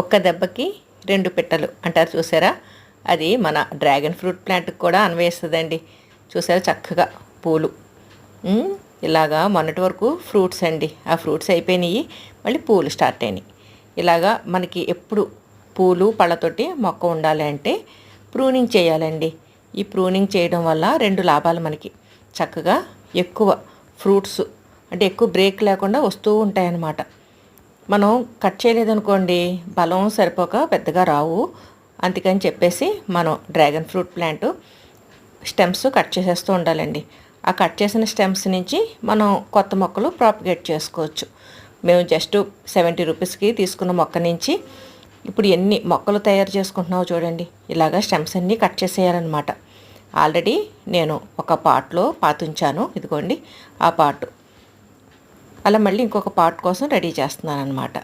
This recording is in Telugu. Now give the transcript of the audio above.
ఒక్క దెబ్బకి రెండు పిట్టలు అంటారు చూసారా, అది మన డ్రాగన్ ఫ్రూట్ ప్లాంట్కి కూడా అన్వయిస్తుందండి. చూసారా చక్కగా పూలు. ఇలాగా మొన్నటి వరకు ఫ్రూట్స్ అండి, ఆ ఫ్రూట్స్ అయిపోయినాయి, మళ్ళీ పూలు స్టార్ట్ అయినాయి. ఇలాగా మనకి ఎప్పుడు పూలు పళ్ళతోటి మొక్క ఉండాలి అంటే ప్రూనింగ్ చేయాలండి. ఈ ప్రూనింగ్ చేయడం వల్ల రెండు లాభాలు మనకి. చక్కగా ఎక్కువ ఫ్రూట్స్ అంటే ఎక్కువ బ్రేక్ లేకుండా వస్తూ ఉంటాయన్నమాట. మనం కట్ చేయలేదనుకోండి, బలం సరిపోక పెద్దగా రావు. అందుకని చెప్పేసి మనం dragon fruit plant stems cut చేసేస్తూ ఉండాలండి. ఆ కట్ చేసిన స్టెమ్స్ నుంచి మనం కొత్త మొక్కలు ప్రాపగేట్ చేసుకోవచ్చు. మేము జస్ట్ 70 రూపీస్కి తీసుకున్న మొక్క నుంచి ఇప్పుడు ఎన్ని మొక్కలు తయారు చేసుకుంటున్నావు చూడండి. ఇలాగా స్టెమ్స్ అన్నీ కట్ చేసేయాలన్నమాట. ఆల్రెడీ నేను ఒక పాట్లో పాతుంచాను, ఇదిగోండి ఆ పాటు. అలా మళ్ళీ ఇంకొక పాట్ కోసం రెడీ చేస్తున్నాను అనమాట.